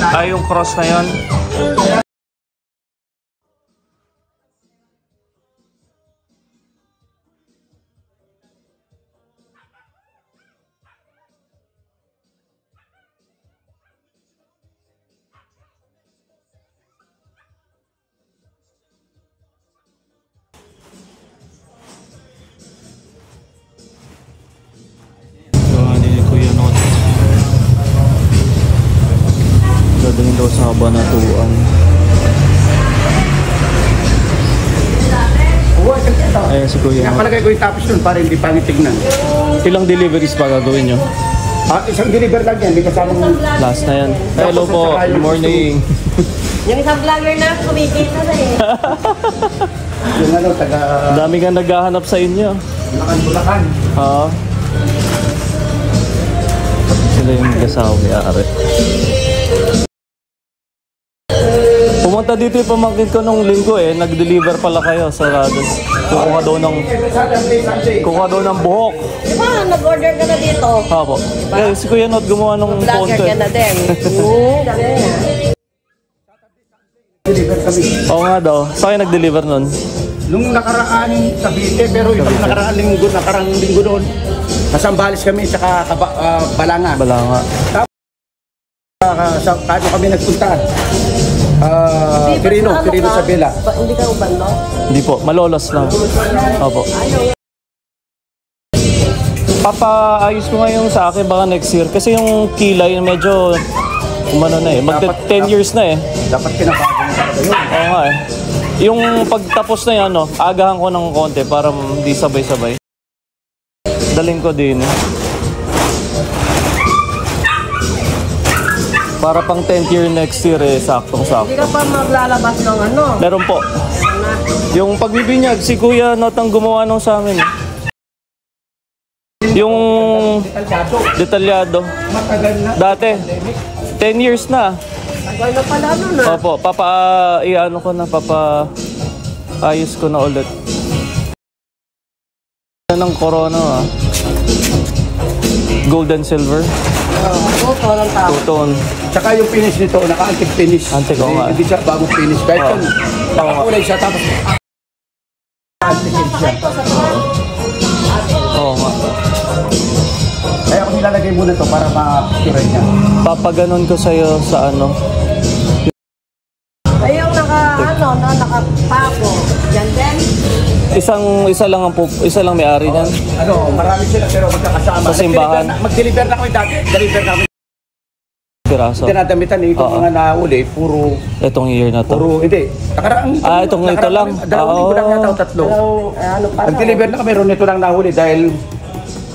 Ay, yung cross na yun. Dadalhin daw sa Kabanatuan. Ayan si Kuya. Napalagay ko yung tapos nun para hindi pangit tignan. Ilang deliveries pa gagawin nyo? Isang deliver lang yan, hindi kasamang... Last na yan. Hello po, good morning. Yung isang vlogger na, kumikita na eh. Yung ano, taga... Dami nga naghahanap sa inyo. Bulacan. Oo. Sila yung kasawa ni Ari. Pumunta dito yung pamangkin ko nung linggo eh. Nag-deliver pala kayo sa Rados. Kukuha daw ng buhok. Di ba, nag-order ka na dito? Opo. Eh, si Kuya Not gumawa ng Vlogger content. ka na din. Deliver kami. Oo nga daw. Saan kayo nag-deliver nun? Nung nakaraan Cavite, pero yung nakarang linggo doon, Nasambales kami, saka Balanga. Balanga. Sa kano kami nagpunta? Quirino sa Bela. Hindi ka uban, no? Hindi po, Malolos lang. Opo. Papaayos ko ngayon sa akin baka next year. Kasi yung kilay medyo umano na eh. Magda 10 years na eh. Dapat pinabago mo talaga yun. Oo nga eh. Yung pagtapos na yan, no, agahan ko ng konti para hindi sabay-sabay. Daling ko din. Para pang 10th year next year eh, saktong-sakto. Hindi ka pa maglalabas ng ano? Meron po. Yung pagbibinyag, si Kuya Notang gumawa nung sa amin. Yung detalyado. Matagal na. Dati, 10 years na. Tagal na pala nun ah. Opo, iano ko na, ayos ko na ulit. Ng corona ah. Gold and silver. Ito lang tao. Two-tone. Tsaka yung finish nito, naka-antique finish. Antique, oo nga. Hindi siya bagong finish. Kahit yun, nakakulay siya tapos antique siya. Oo nga. Kaya ako nilalagay muna to para ma-cure niya. Papaganon ko sa'yo sa ano. Ay, yung nakapako. Yan din? Isa lang may-ari niyan. Ano, marami sila pero magkakasama. Sa simbahan. Mag-deliver na kami dati. Deliver na kami. Piraso. Tinadamitan eh. Itong mga nahuli, puro... Itong year na to. Hindi. Itong ito lang. Dalawang linggo lang yata o tatlo. Ano pa? Nag-deliver na kami, ron ito lang nahuli dahil...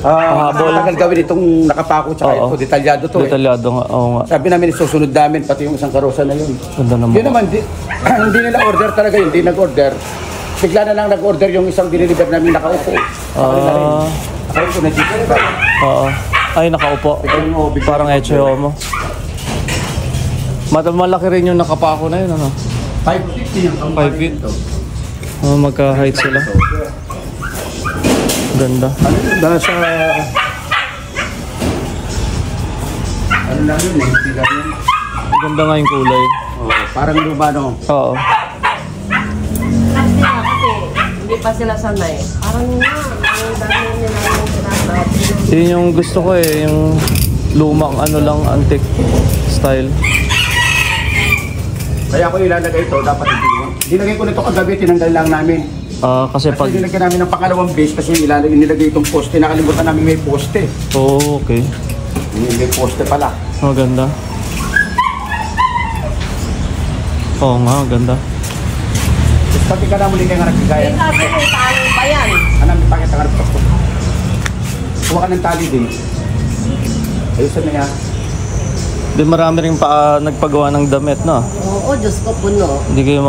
tagal gawin itong nakapako tsaka ito. Detalyado to eh. Detalyado nga. Oo nga. Sabi namin, susunod namin pati yung isang karosa na yun. Ganda naman. Yun naman, hindi nila order talaga yun. Hindi nag-order. Bigla na lang nag-order yung isang diniliver namin nakaupo. Nakaupo na dito. Oo. Ay, nakaupo. Parang echo mo. Malaki rin yung nakapako na yun, ano? 550 yung 5 feet. Magka-height sila. Ganda. Nasa... Ano lang yun eh, sigar yun. Ganda nga yung kulay. Parang luma no. Oo. Kasi hindi pa sila sanay. Parang ang dami nila yung sinasabi. Yun yung gusto ko eh, yung lumang ano lang, antique style. Kaya ako ilalagay ito, dapat hindi mo. Nilagay ko nito kagabi, tinanggal lang namin. Kasi pag... nilagay namin ng pangalawang base kasi nilagay itong poste. Nakalimutan namin may poste. Oo, okay. May poste pala. Ganda. Oo nga, ganda. Pati ka na muli kayo nga nagbigay. Sabi ko, paano pa yan? Anong may pakita ka rin ito? Kuha ka ng tali din. Ayusan na yan. Di marami rin pa nagpagawa ng damit, no? Oo, Diyos ko, puno. Hindi kayo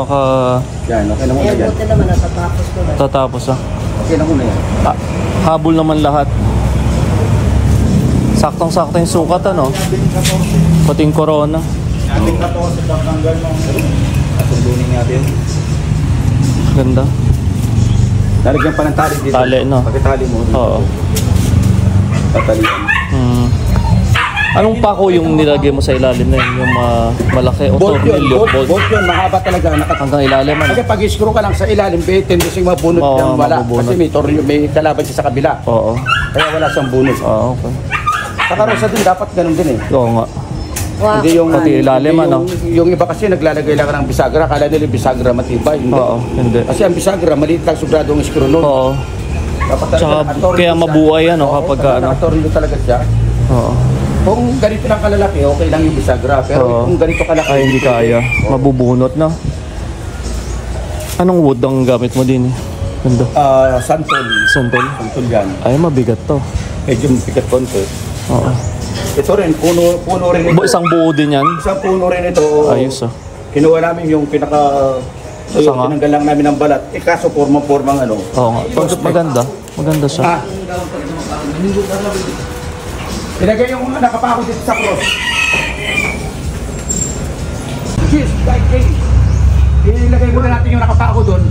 Yan, okay na muna yan. Buti naman natatapos ko na. tatapos, ah. Okay na muna yan. Habol naman lahat. Saktong-sakto yung sukat, ano? Pati yung corona. Ating 14 tanggal mo. Kasundunin natin. Ganda. Lalagyan pa ng tali dito. Tali, no? Pagkatali mo. Oo. Tatalian. Anong pako yung nilagay mo sa ilalim na yun? Yung malaki? O Bolt yun, tornilyo? bolt yun, mahaba talaga. Hanggang ilalim, ano? Kasi pag i-screw ka lang sa ilalim, tendency mabunot Oo, yan, wala. mabubunot. Kasi may tornilyo, may kalaban siya sa kabila. Oo. Kaya wala siyang bunot. Okay. Sa karosa din, dapat ganun din eh. Oo nga. Wow. Hindi yung, Pati ilalim, hindi ano? yung iba kasi naglalagay lang ng bisagra, kala nila yung bisagra matibay. Hindi. Oo, hindi. Kasi ang bisagra, maliit lang sugrado ang screw nun. Oo. Dapat talaga Tsaka nakatornilyo kaya siya. mabuhay yan, no, Oo, kapag dapat ano. nakatornilyo talaga siya. Oo. Kung ganito lang kalalaki, okay lang yung bisagra. Pero Oo. kung ganito kalaki, Ay, hindi kaya. Mabubunot na. Anong wood ang gamit mo din eh? Ganda. Santol. Santol? Santol yan. Ay, mabigat to. Medyo pikat konti. Oo. Ito rin, puno rin ito. Isang buo din yan? Isang puno rin ito. Ayos ah. Kinuha namin yung pinaka... So, yung Sanga? tinanggal lang namin ng balat. Kaso formang ano. Oo nga. Maganda. Maganda siya. Ah. Ilagay yung nakapako dito sa cross. Cheers, like cake. Ilagay muna natin yung nakapako doon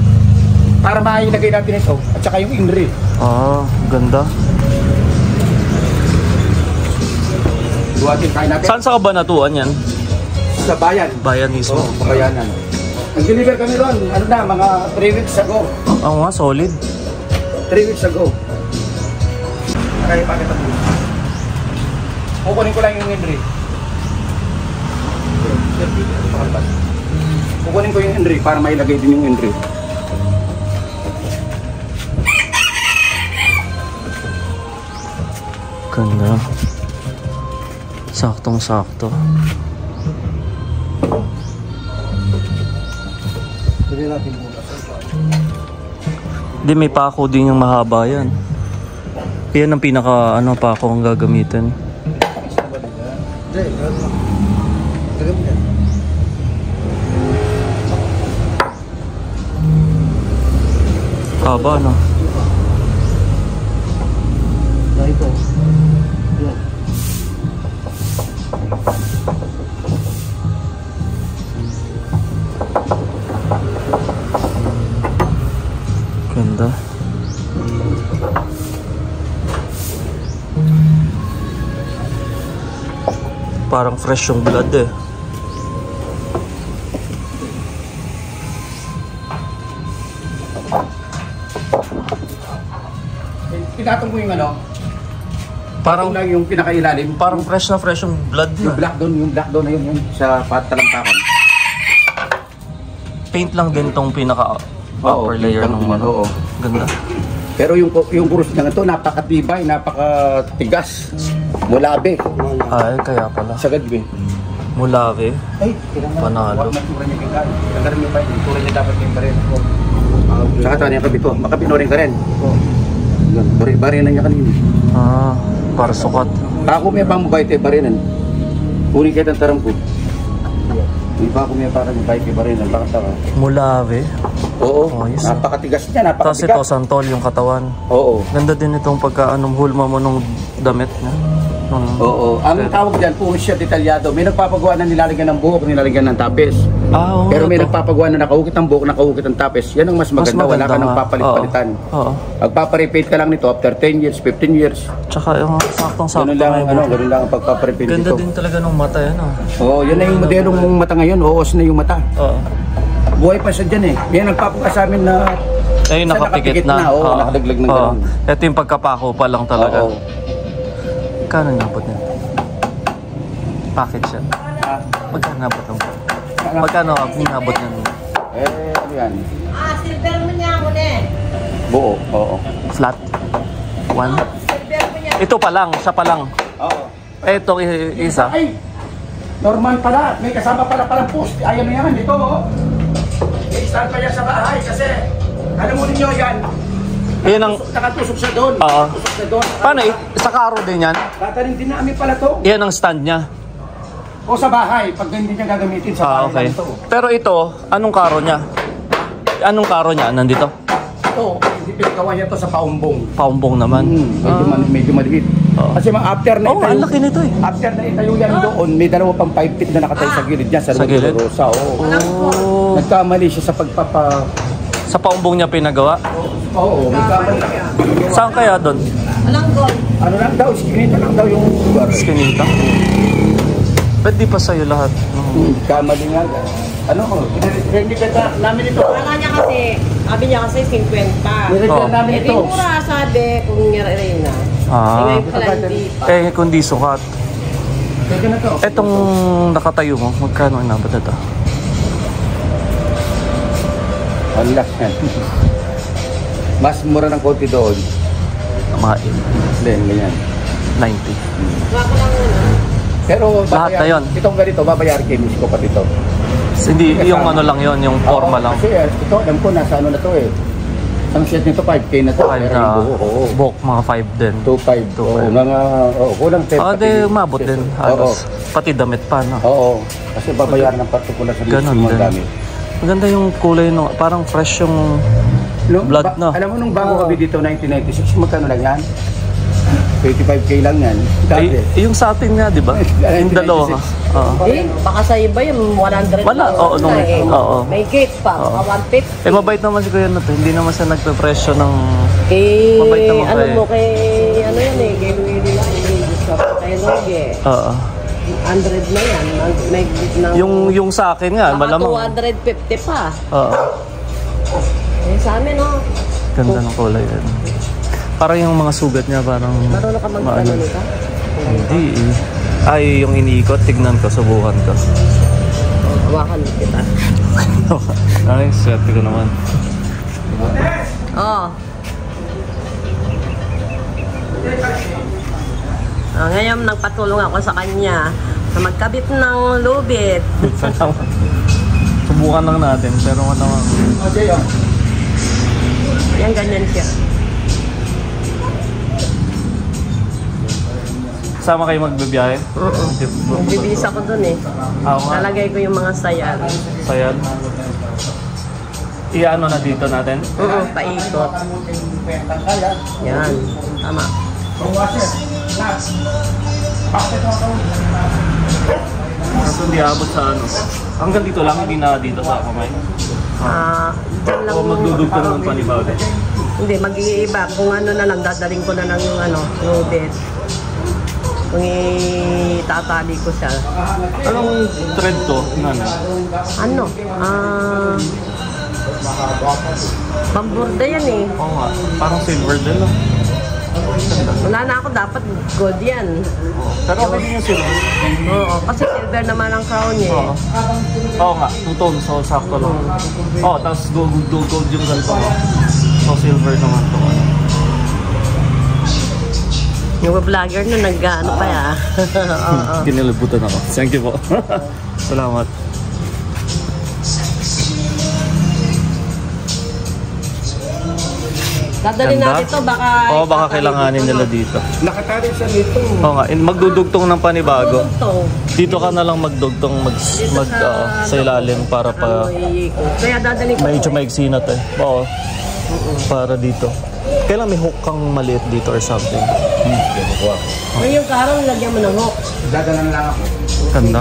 para mailagay natin ito at saka yung inri. Ah, ganda. Duwatin kain natin Saan sa kabanatuan yan? sa bayan. Bayan mismo. Sa bayanan. Nag-deliver kami ron, ano na, mga 3 weeks ago. Oo nga, solid. 3 weeks ago. Kaya pakita mo. Kukunin ko lang yung Henry. Kukunin ko yung Henry para mailagay din yung Henry. Ganda. Saktong-sakto. Lagyan natin bukas. Di, may pako din yung mahaba yan. Yan ang pinaka pako ang gagamitin. Haba, no? Ito. Ganda. Parang fresh yung blood eh. Pinatong ko yung ano, Parang lang yung pinakailalim. parang fresh yung blood Yung na. black doon na yun sa patalampakan. Paint lang din tong pinaka upper layer yung ng ano. oo. Ganda. Pero yung kurus niya ito, napakatibay, napakatigas. Mulabe. Ay, kaya pala. Sa gadbi. Mulave. Ay, Panalo. Huwag na tura niya kagay. Kagarin niya pa yun. Tura niya dapat yung barin. Saka ito, niya kabito. Makapinorin ka rin. Bari na niya kanina. Ah, para sukat. Ako may pang mabait eh, barinan. Kunin kayo ng taram ko. Hindi pa ako may parang mabait eh, barinan. Bakit ako? Mulave. Oo, Ayos, napakatigas niya, Tapos ito, napakatigas. santol yung katawan. Oo. Ganda din itong hulma mo nung damit niya. Oo. Ang tawag dyan, puro siya detalyado. May nagpapagawa na nilalagyan ng buhok, nilalagyan ng tapes. Ah, oo. Pero may ito. nagpapagawa na nakahukit ang buhok, nakahukit ang tapes. Yan ang mas maganda. Wala ka nang nga. papalit-palitan. Oo. Magpaparepaint ka lang nito after 10 years, 15 years. Tsaka yung saktong-sakto. Ganun lang, nga yung buhok. ganun lang ang pagpaparepaint Ganda nito. din talaga nung mata yan. Oo, yun na yung modelong mata ngayon. Oos na yung mata. Oo. Buhay pa siya dyan eh. Yan nagpapagawa sa amin na Ayun, Isa nakapikit nakapikit na. na, oo, nakadaglag ng ganun. Ito yung pagkapako pa lang talaga. Oo. Kano nabot niya? Package siya. Ah, Magkano nabot ng Magkano nabot niya? ano yan? Silver mo niya ako na Buo, oo. Flat? One? Silver mo niya. Ito pa lang, siya pa lang. Oo. Ito isa. Ay! Normal pala. May kasama palang post. Ayan na yan. Ito, oh. I-stand pa yan sa bahay kasi alam mo ninyo yan. Yan ang... Nakatusok siya doon. Oo. Nakatusok siya doon. Paano sa karo din yan? Tatanim din namin pala to. Yan ang stand niya. O sa bahay. Pag hindi niya gagamitin sa bahay Okay. lang ito. Pero ito, anong karo niya? Anong karo niya? Nandito? Ito, hindi pinagawa niya to sa paumbong. Paumbong naman. Medyo maliit. Oo. Kasi after na Oh, ang laki nito eh. After na itayo yan doon, may dalawa pang 5 feet na nakatayo sa gilid niya sa Sa gilid? Rosa. Oo. Oh. Nagkamali siya sa Sa paumbong niya pinagawa? Oo, may kamay. Saan kaya doon? Walang gold. Ano lang daw, skinita lang daw yung lugar. Skinita? Ba't di pa sa'yo lahat? Kamali nga. Ano, hindi ka namin ito. Wala niya kasi, sabi niya kasi 50. Nirepair namin Eh, di ito. mura sabi kung rin na. Ah. Eh, ngayon pala hindi pa. Eh, kundi sukat. Teka na to. Etong nakatayo mo, magkano inabot ito? Ang last yan. Mas mura ng konti doon. Mga Then, ganyan. 90. Wala ko lang muna. Pero Lahat na yun. Itong ganito, babayaran kay Miss ko pati ito. Hindi, yung ano lang yon, yung forma lang. Kasi ito, alam ko, nasa ano na to eh. Ang set nito, 5K na to. 5 Pero na, yung buo, oo. buhok, mga 5 din. 2.5. Oo, mga, kulang 10. Ah, di, umabot din. Halos. Pati damit pa, no? Oo. Kasi babayaran ng particular sa Ganon mga din. gamit. Maganda yung kulay, no? Parang fresh yung blood, no? Alam mo, nung bago kami dito, 1996, magkano lang yan? 35K lang yan. Dati. Yung sa atin nga, di ba? Yung dalawa. Oo. Eh, baka sa iba yung 100 Wala, oo, nung- oo. May gate pa, Oo. 150. Eh, mabait naman si Kuya Nat. Hindi naman siya nagpe-presyo ng... Eh, Mabait naman ano kayo. mo kay, ano yan eh, kay Willie, kay Roge. Oo. 100 na yan. May ng, Yung sa akin nga, baka malamang. 250 pa. Oo. Eh, sa amin, no? Ganda ng kulay yan. Parang yung mga sugat niya, parang... Marunong ka mag-ano nito? Hindi eh. Ay, yung iniikot, tignan ko, subukan ko. Hawakan kita. Ay, swerte ko naman. Oh. Ngayon, nagpatulong ako sa kanya na magkabit ng lubid. Salamat. Subukan lang natin, pero naman. Okay, oh. Yan, ganyan siya. Sama kayo magbibiyahe? Bibisa ko dun eh. Ako nga. Lalagay ko yung mga sayal. Sayad. Iano na dito natin? Paikot. Yan. Tama. Kaso hindi abot sa ano. Hanggang dito lang, hindi na dito sa kamay. Diyan lang. O magdudugtong ng panibago. Hindi, mag-iiba. Kung ano na lang, dadaling ko na lang yung ano, lubid. Kung itatali ko siya. Anong thread to? Ano? Pamburda yan eh. Oo nga, parang silver din lang. Wala na ako, dapat gold yan. Pero okay din yung silver. Oo, kasi silver naman ang crown niya eh. Oo. Oo nga, 2 tones, so sakto lang. Oo, tapos gold yung ganito. So silver naman to. Yung vlogger na nag-ano pa ya. Oo. Kinilibutan ako. Thank you po. Salamat. Dadalhin Ganda. natin to, baka... Oo, baka itatali kailanganin dito, nila no? dito. Nakatali siya dito. Oo nga, magdudugtong ng panibago. Dugtong. Dito ka na lang magdugtong sa ilalim para pa iikot. Kaya dadalhin ko. medyo maigsi na to eh. Oo. Para dito. Kailan may hook kang maliit dito or something. Ngayon karang lagyan mo ng hook. Dadalan lang ako. Ganda.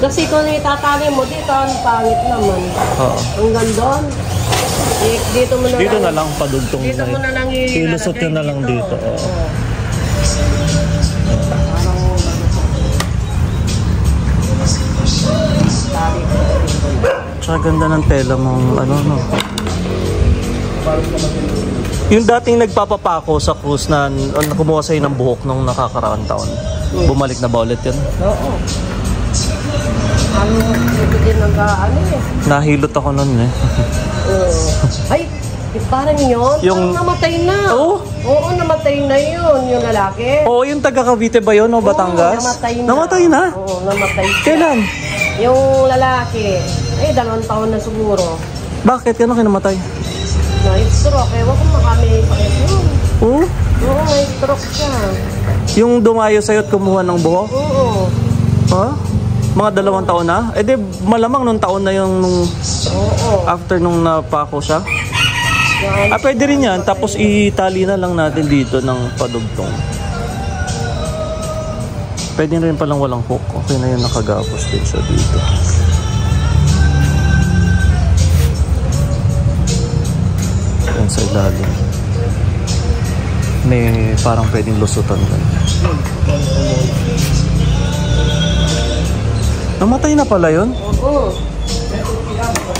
Kasi kung itatali mo dito, ang pangit naman. Oo. Hanggang doon. Dito mo na Dito lang. na lang padugtong Dito mo na lang ilusot yun na lang dito. Oo. Tsaka ganda ng tela mong ano no. Yung dating nagpapapako sa cruise na kumuha sa'yo ng buhok nung nakakaraang taon. Bumalik na ba ulit yun? Oo. Ano, ito din ano eh. Nahilot ako nun eh. Ay, parang yun. Yung- Namatay na. Oo? Oo, namatay na yun. Yung lalaki. Oo, yung taga Cavite ba yun o Batangas? Oo, namatay na. Namatay na? Oo, namatay siya. Kailan? Yung lalaki. Ay, 2 taon na siguro. Bakit? Ano kinamatay? Na-stroke. Ewan ko makami sakit yun. Oo? Oo, na-stroke siya. Yung dumayo sa'yo at kumuha ng buhok? Oo. Ha? Mga 2 taon na? Eh di malamang nung taon na yung Oo. after nung napako siya. Ah, pwede rin yan. Tapos itali na lang natin dito ng padugtong. Pwede rin palang walang hook. Okay na yun, nakagapos din siya dito. yan sa ilalim. May parang pwedeng lusutan doon. Namatay na pala yun? Oo.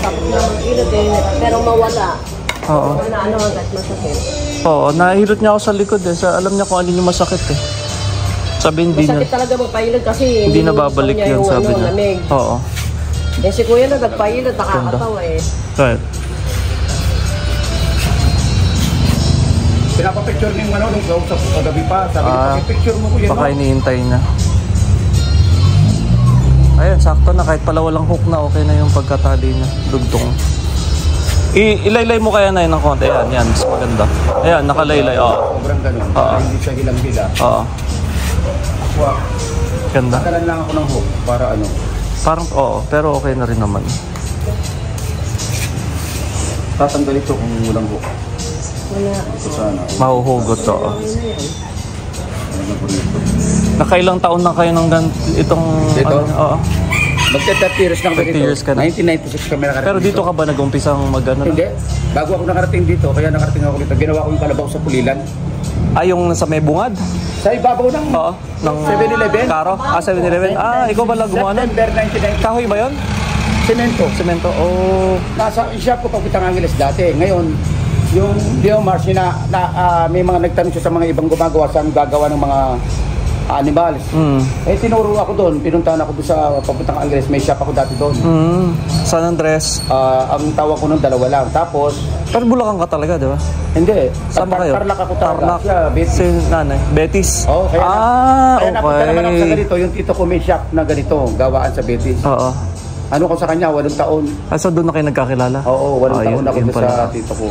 Tapos na mag-ilot eh. Pero mawala. Oo. Ano agad masakit. Oo, nahilot niya ako sa likod eh. Alam niya kung alin yung masakit eh. Sabi hindi na, Masakit talaga magpailot kasi hindi na babalik niya yun, yung sabi niya. lamig. Oo. Eh si kuya na nagpailot, nakakatawa eh. Right. Pinapapicture niyo yung nung sa kagabi pa. Sabi niya, picture mo ko yan. Baka iniintay na. Ayun, sakto na. Kahit pala walang hook na, okay na yung pagkatali na. Dugtong. Ilaylay mo kaya na yun ng konti. Ayan, yan. Mas maganda. Ayan, nakalaylay. Oo. Sobrang ganun. Oo. Hindi siya hilang-hila. Oo. Wow. Ganda. Takalan lang ako ng hook para ano. Parang, oo. Pero okay na rin naman. Tatanggal ito kung walang hook. Wala. Ito sana. Mahuhugot, oo. Ano po nito? Nakailang taon na kayo ng itong... Dito? Oo. Magta-30 years na kami 30 dito. years ka na. 1996 kami nakarating Pero dito ka ba nag-umpisang mag-ano na? Hindi. Bago ako nakarating dito, kaya nakarating ako dito. Ginawa ko yung kalabaw sa Pulilan. Yung sa may bungad? Sa ibabaw ng Oo. Ng 7-Eleven. Karo? 7-Eleven? Ikaw ba lang gumawa nun? September 1990. Kahoy ba yun? Semento. Semento? Oh. Nasa shop ko Pagpitang Angeles dati. Ngayon, yung Leo Mars, may mga nagtanong siya sa mga ibang gumagawa saan gagawa ng mga animals. Eh, tinuro ako doon. Pinuntahan ako doon sa Pagpitang Angeles. May shop ako dati doon. San Andres? Ang tawag ko nung dalawa lang. Tapos, Pero Bulacan ka talaga, di ba? hindi. Saan ba kayo? Tarlac ako talaga. Tarlac. Siya, Betis. Si nanay? Betis? Oo, kaya kaya napunta naman ako sa okay. ganito. Yung tito ko may shop na ganito. Gawaan sa Betis. Oo. Ano ko sa kanya? 8 taon. So doon na kayo nagkakilala? Oo, 8 taon yun, ako yun doon pala. sa tito ko.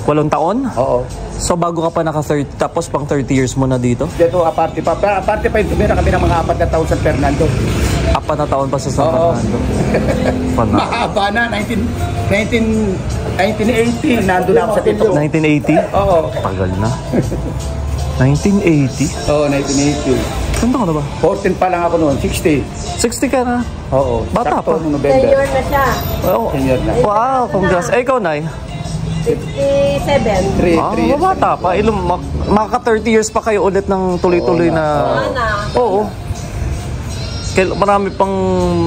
8 taon? Oo. So bago ka pa naka-30, tapos pang 30 years mo na dito? Dito, aparte pa. Pero aparte pa yung tumira kami ng mga 4 na taon sa Fernando. 4 na taon pa sa San Oo. Fernando. Pana. Mahaba na. 1980, nandun ako sa tito ko. 1980? Oo. Tagal na. 1980? Oo, 1980. Saan ka na ba? 14 pa lang ako noon, 60. 60 ka na? Oo. Bata sakto pa. nung November. Senior na siya. Oh. Senior na. Wow, congrats. Ikaw, Nay? 57. 3 years. Bata pa. Maka 30 years pa kayo ulit ng tuloy-tuloy na... Ana. Oo. Marami pang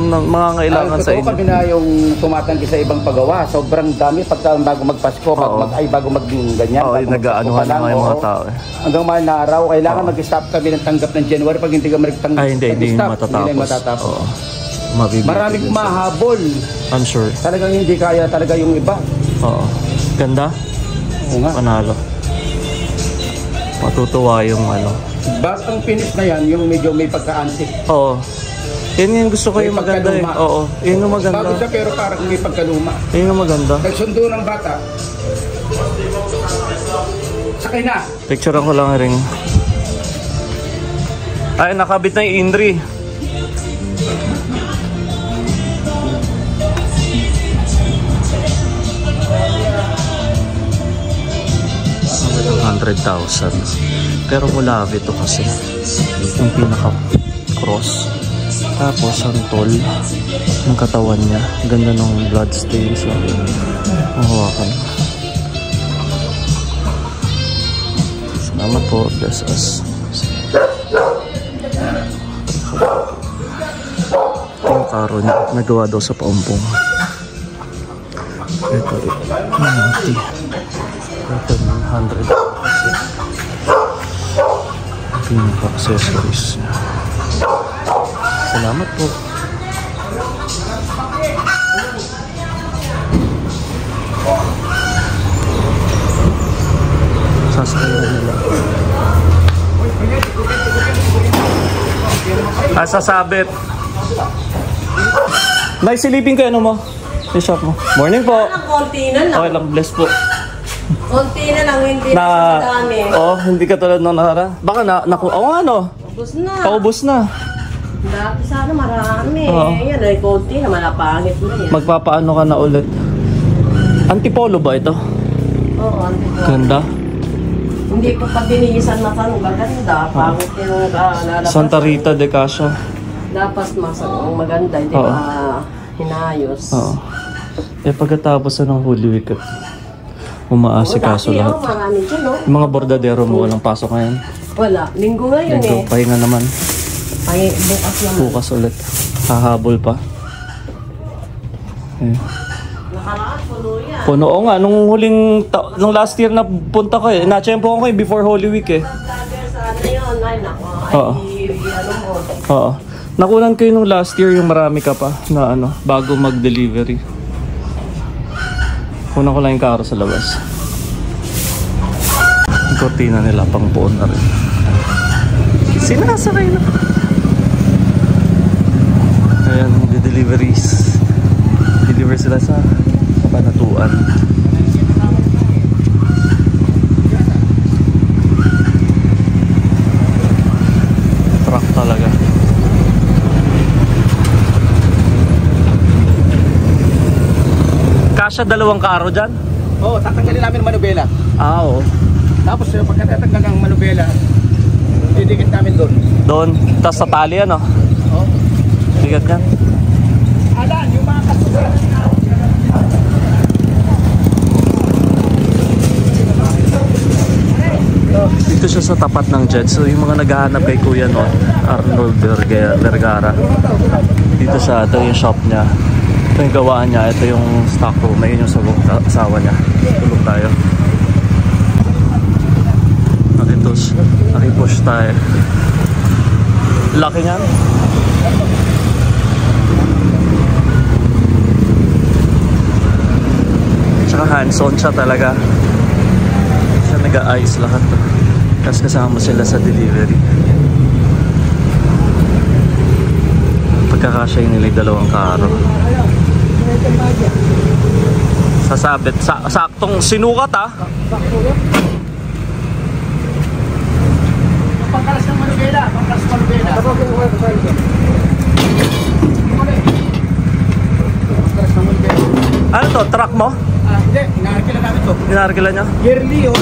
mga ngailangan sa Totoo inyo. kami na yung tumatanggi sa ibang pagawa. Sobrang dami pagka bago magpasko, bago ganyan. Oo, bago nag-aanuhan magpasko pa na nga yung lang, mga oo. tao eh. Hanggang mahal na araw, kailangan mag-stop kami ng tanggap ng January. Pag hindi ka mag-tanggap, Ay, hindi matatapos. Hindi na matatapos. Oo. Mabibitin. Maraming mahabol. I'm sure. Talagang hindi kaya talaga yung iba. Oo. Ganda? Oo nga. Panalo. Matutuwa yung ano. Bagong finish na yan, yung medyo may pagka-antik. Oo. Yan yung gusto ko May yung maganda eh. pagkaluma. Oo. Yun yung maganda. Bago siya pero parang may pagkaluma. Yun yung maganda. Nagsundo ng bata. Sakay na. Picture ko lang ring. Ay, nakabit na yung Indri. $100,000. Pero mula ito kasi yung pinaka-cross. Tapos ang tol ng katawan niya. Ganda ng blood stains. Mahawakan. Salamat po. Bless us. Yung karo niya. Nagawa daw sa paumpong. Ito 90. Ito 100. Pinaka-accessories niya. Salamat po. Sasakay na nila. Sasabit. Naisilipin ko ano mo? Yung shop mo. Morning po. Konti na lang. Okay lang, bless po. Konti na lang, hindi na dami. Hindi ka tulad ng nakara. Baka ano? Ubus na. Paubos na. Dati sana marami. Oo. Yan ay konti na malapangit na yan. Magpapaano ka na ulit? Antipolo ba ito? Oo, antipolo. Ganda. Hindi ko pa binihisan na tanong. Maganda. Pangit yung lalabas. Santa Rita de Casa. Dapat ang maganda. Hindi Oo. pa hinayos. Oo. Pagkatapos na ng Holy Week, umaasikaso lahat. Maraming kilo. Yung mga bordadero mo, walang pasok ngayon. Wala. Linggo ngayon Linggo, pahinga naman. Ay, bukas naman. Bukas ulit. Hahabol pa. Eh. Nakaraan, puno yan. Puno. Oo nga, nung last year na punta ko eh. Na-tsempo ko before Holy Week eh. Sana yun. Ay, nako. Oo. Ano mo. Oo. Nakunan ko nung last year yung marami ka pa na bago mag-delivery. Kunan ko lang yung karo sa labas. Yung kortina nila pang puon na rin. Sinasakay na. Ayan, deliveries. Deliver sila sa Banatuan. Truck talaga. Kasya dalawang karo dyan? Oo, tatanggalin namin ang manubela. Oo. Tapos pagkatatanggal ng manubela, didikit namin doon. Doon, tas sa tali ano? Oo. Bigat yan. Alan, yung mga kasulat. Dito siya sa tapat ng jet. So yung mga naghahanap kay Kuya Arnold Vergara. Dito siya, ito yung shop niya. Ito yung gawaan niya, ito yung stock room. Ayun yung asawa niya. Tulog tayo. Nakipush tayo. Laki niyan. Tsaka hands-on siya talaga. Siya nag-aayos lahat. Tapos kasama sila sa delivery. Pagkakasya yung nila dalawang karo. Sasabit. Saktong sinukat ah. Pangkalas ng manubela, pangkalas ng manubela. Pangkalas ng manubela. Ano to? Truck mo? Hindi, inaarkila namin to. Inaarkila niya? Yearly yun.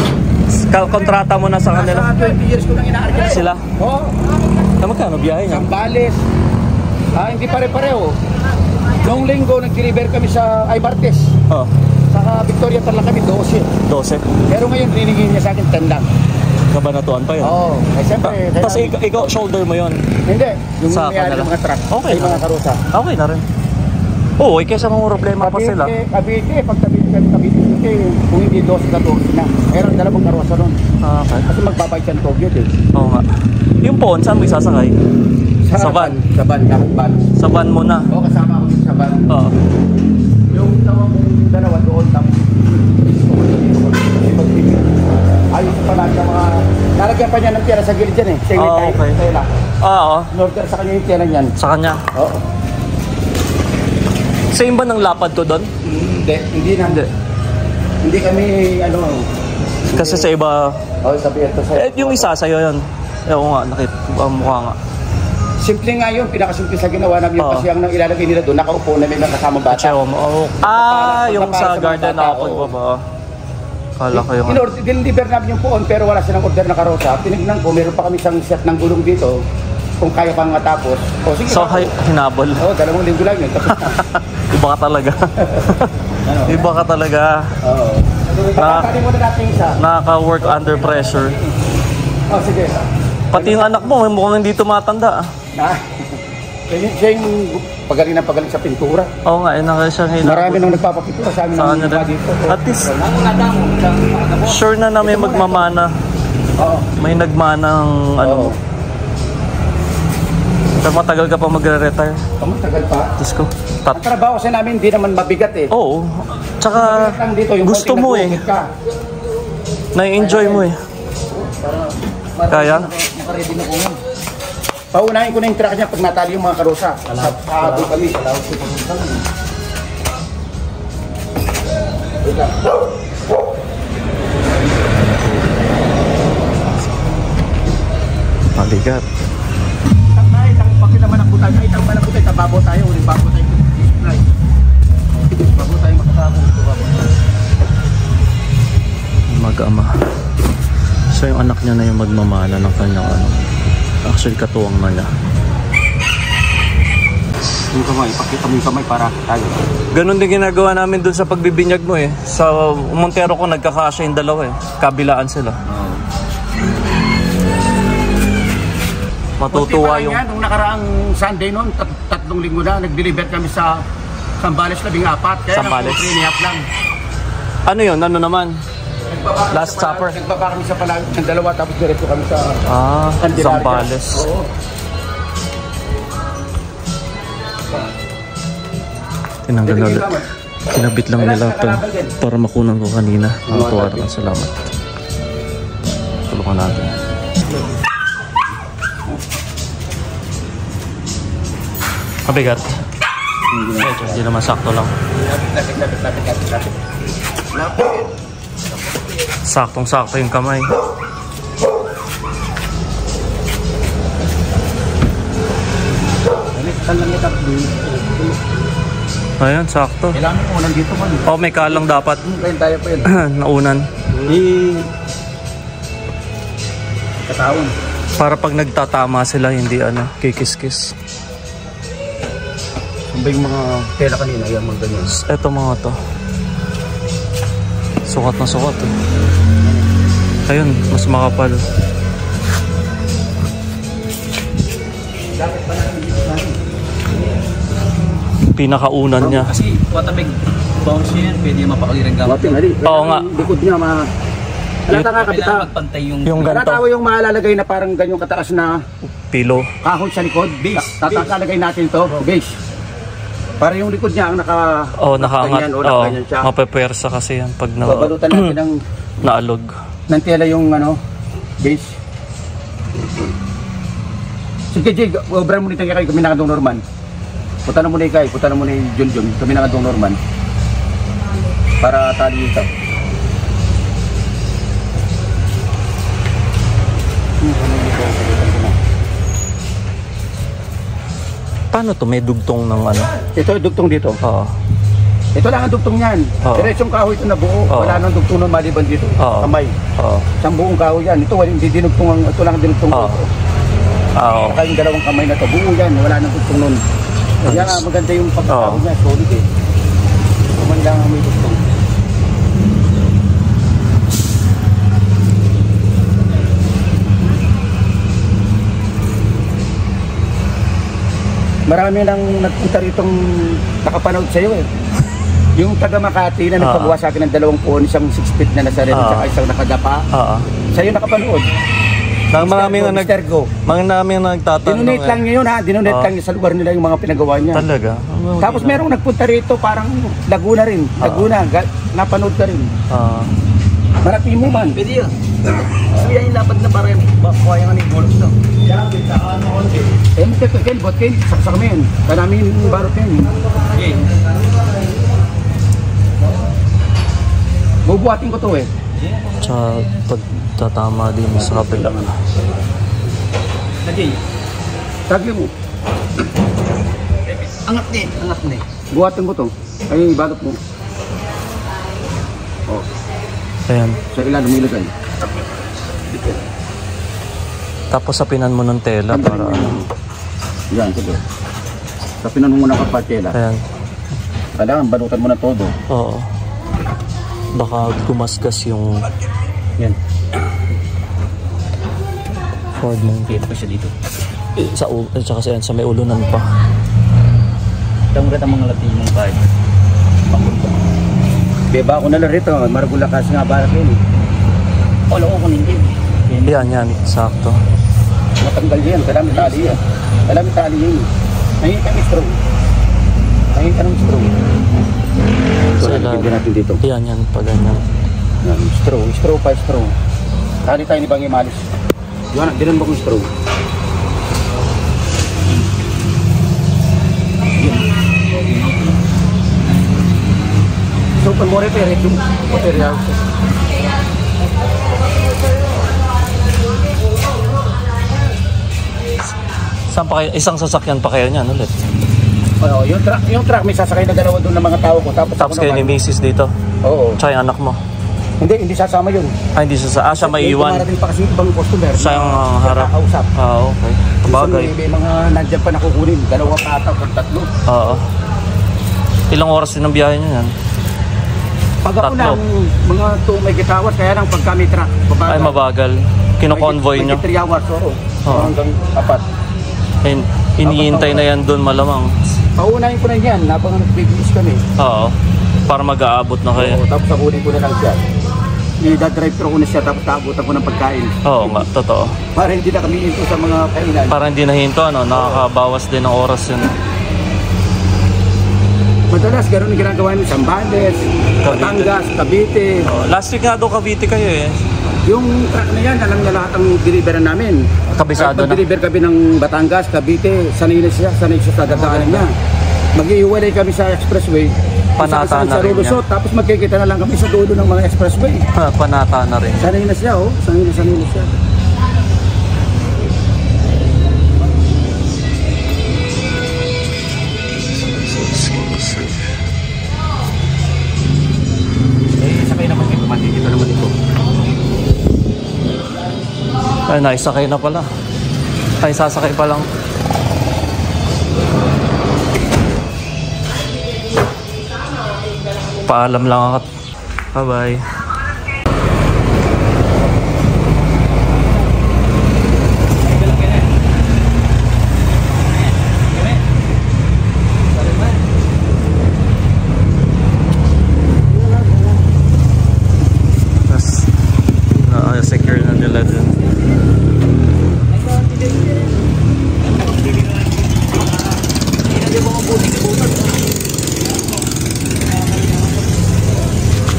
Kontrata mo na sa kanila? Nasa 20 years ko nang inaarkila. Sila? Oo. Magkano biyahe niya? Sambales. Hindi pare-pareho. Noong linggo, nag-deliver kami sa Aybartes. Oo. Saka Victoria Tarlac kami, 12. 12? Pero ngayon, rinigin niya sa akin 10 lang. Kabanatuan pa yun? Oo. Eh, siyempre. Tapos ikaw, shoulder mo yun? Hindi. Yung Sa may-ari kanila? ng mga truck. Okay Ay, na. mga karusa. Okay na rin. Oo, kaysa mga problema pa sila. Cavite, pag Cavite, kung hindi 12 na 12 na. Meron dalawang karusa nun. Okay. Kasi magbabayad siya ng Tokyo eh. Oo nga. Yung phone, saan mo isasakay? Sa van? Sa van, dapat van. Sa van mo na? Oo, kasama ko dito sa van. Oo. Yung tawa kong dalawa doon, tapos ayos pa lang sa mga... Nalagyan pa niya ng tira sa gilid dyan eh. Siya yung okay. tela. Oo. Norder sa kanya yung tela niyan. Sa kanya? Oo. Same ba ng lapad ko doon? Hindi na. Hindi kami, ano... Kasi sa iba... Oo, sabi ito sa... yung isa sa'yo yun. Oo nga, mukha nga. Simple nga yun, pinakasimple sa ginawa namin yun. Oo. Kasi ang ilalagay nila doon, nakaupo na may kasama bata. Chewa mo. Oh. Yung sa garden na ako ba? Kala ko yung... Deliver namin yung poon, pero wala silang order na karosa. Tinignan ko, meron pa kami isang set ng gulong dito. Kung kaya pang matapos. O sige. So, hinabol. Oo, 2 linggo lang yun. Tapos na. Iba ka talaga. Iba ka talaga. Oo. Pagkakali mo na natin isa. Nakaka-work under pressure. O sige. Pati yung anak mo, mukhang hindi tumatanda. Siya yung pagaling sa pintura. Oo nga, siya hinabol. Marami nang nagpapapintura sa amin. Sa kanya rin. At least, sure na may magmamana. Oo. May nagmanang ano. Oo. Pero matagal ka pa magre-retire. Matagal pa. Diyos ko. Ang trabaho sa namin, hindi naman mabigat eh. Oo. Tsaka Dito, yung gusto mo eh. Na-enjoy mo eh. Kaya? Nakaready na ko nga. Paunahin ko na yung truck niya pag natali yung mga karosa. Doon kami. Mabigat. Pag naman tayo, itang malabo tayo, tababaw tayo, ulit bago tayo. Bago tayo makatabaw. Mag-ama. So yung anak niya na yung magmamana ng kanyang ano. Actually katuwang na niya. Yung kamay, ipakita mo yung kamay para tayo. Ganun din ginagawa namin dun sa pagbibinyag mo eh. Sa Montero ko nagkakasya yung dalawa eh. Kabilaan sila. Matutuwa yung... Nung nakaraang Sunday noon, 3 linggo na, nag-deliver kami sa Sambales 14. Kaya Sambales? 3.5 lang. Ano yun? Ano naman? Last Supper? Nagbaba kami sa Palagit ng dalawa, tapos diretso kami sa Candelaria. Sambales. Oo. Tinanggal na ulit. Kinabit lang nila para makunan ko kanina. Matuwa naman, salamat. Tulungan natin. Mabigat. Hindi naman sakto lang. Saktong-sakto yung kamay. Ayan, sakto. Kailangan mo unan dito man. Oh, may kalang dapat. Kaya tayo pa yun. Naunan. Katawan. Para pag nagtatama sila, hindi kikis-kis. Ano ba yung mga tela kanina? Yung mga ganyan. Eto mga to. Sukat na sukat eh. Ayun, mas makapal. Pinakaunan niya. Kasi watabig bounce yan, pwede mapakaliran gamit. Oo nga. Likod niya, alata nga kapita. Kailangan magpantay yung Ganito. Alata ko yung malalagay na parang ganyong kataas na Pilo. kahoy sa likod. Tatalagay natin to, base. Para yung likod niya ang Nakaangat. ganyan siya. Mapepwersa kasi yan pag Babalutan natin ng naalog. tela yung base. Sige, Jig, obra mo nito kayo kami nakadong Norman. Punta na muna ikay, punta na muna yung Junjun, kami nakadong Norman. Para tali ito. Paano to? May dugtong ng Ito dugtong dito. Oo. Ito lang ang dugtong niyan. Diretsong kahoy ito na buo. Wala nang dugtong nun maliban dito. Kamay. Isang buong kahoy yan. Ito hindi dinugtong. Ito lang ang dinugtong dito. Saka yung dalawang kamay na ito. Buo yan. Wala nang dugtong nun. Kaya nga maganda yung pagkakahoy niya. Solid eh. Kuman lang ang may dugtong. Marami nang nagpunta ritong nakapanood sa'yo eh. Yung taga Makati na nagpagawa sa akin ng 2 puon, isang 6 feet na nasa rin, saka isang nakadapa. Sa'yo nakapanood. Mga namin nagtatanong. Dinonate lang niya yun ha. Dinonate lang niya sa lugar nila yung mga pinagawa niya. Talaga? Tapos merong nagpunta rito, parang Laguna rin. Laguna, napanood ka rin. Marami mo man. pwede yun. Kaya yung lapad na parang kuha yung bolos no. Ken, bot Ken, saksak mo yun. Kanamin yung barot yun. Okay. Bubuhatin ko to eh. Tsaka pagtatama din sa kapila. Lagay. Tagi mo. Angat ni. Buhatin ko to. Ay, balot mo. Ayan. Sa ilan, lumilagay. Tapos sapinan mo ng tela para Yan, sige. Sapinan mo muna kapag tela. Ayan. Kailangan balutan mo na todo. Oo. Baka gumasgas yung Yan. Ford mong Kaya pa siya dito. tsaka sa may ulunan pa. Tanggat ang mga latimong kahit. Beba ako na lang rito. Maragulakas nga barak yun eh. Wala ko kunin din. Yan, sakto. Matanggal yan. Kailangan may tali yan. Kailangan may tali yan. Nangin ka ng straw. Nangin ka ng straw. So, nalagyan natin dito. Yan, pa ganyan. Yan, straw pa straw. Tali tayo ni Bang Imalis. Yan, dinan mo kong straw. So, pag mo repair, yung material. Saan pa kayo? Isang sasakyan pa kayo niyan ulit? Oo, yung truck may sasakay na dalawa doon ng mga tao ko. Tapos kayo ni Mrs. dito? Oo. Tsaka yung anak mo? Hindi sasama yun. Hindi siya sa... siya may iwan. Dumarating pa kasi ibang customer. Siya yung harap. Nakausap. Okay. Bagay. May mga nandiyan pa nakukunin. 2 pa ata o 3. Oo. Ilang oras din ang biyahe niya yan? Pag ako 3. ng mga 2 may gitawas, kaya lang pagka may truck, Ay, mabagal. Kino-convoy nyo? May 3 hours, oo. Oo. Hanggang 4. Iniintay na yan doon malamang. Paunahin ko na yan, napang-bigis kami. Oo. Para mag-aabot na kayo. Oo, tapos nakunin ko na lang siya. I-drive-thru ko na siya, tapos naabutan ko ng pagkain. Oo nga, totoo. Para hindi na kami hinto sa mga kainan. Para hindi nahinto, ano, nakakabawas din ng oras yun. Madalas, gano'n yung ginagawa niyo, Zambales, Batangas, Cavite. Oh, last week nga daw Cavite kayo eh. Yung truck na yan, alam niya lahat ang deliveran namin. Kabisado Kahit na. pag-deliver kami ng Batangas, Cavite, sanay siya sa dadaanan niya. Mag-iiwalay kami sa expressway. Panata na sa rin niya. Tapos magkikita na lang kami sa dulo ng mga expressway. Panata na rin. Sanay na siya, oh. Sanay na siya. Sakay naman dito, makikita naman ito. Ay, naisakay na pala. Ay, sasakay pa lang. Paalam lang ako. Bye-bye. Secure na nila dun.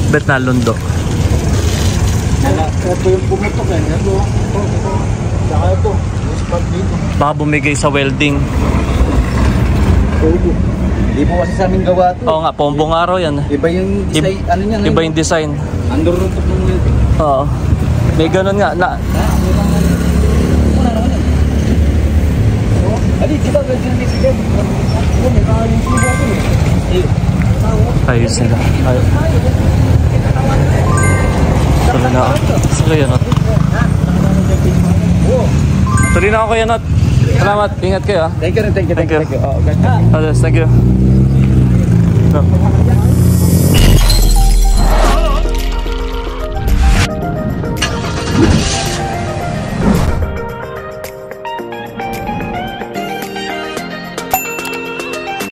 Bet na lundo. Ito yung pumutok eh. Ito. Saka ito. Baka bumigay sa welding. Hindi po kasi sa aming gawa to. Oo nga, pombong araw yan. Iba yung design, ano niya ngayon? Iba yung design. Anduruntok ng welding. Oo. May ganun nga. Adi, di ba ganyan yung design? May kakaling sibo ako eh. Ayos nila. Ayos. Tuloy na ako. Sige, Yanot. Tuloy na ako, Yanot. Salamat. Ingat kayo, ah. Thank you. Thank you. Oh, Thank you.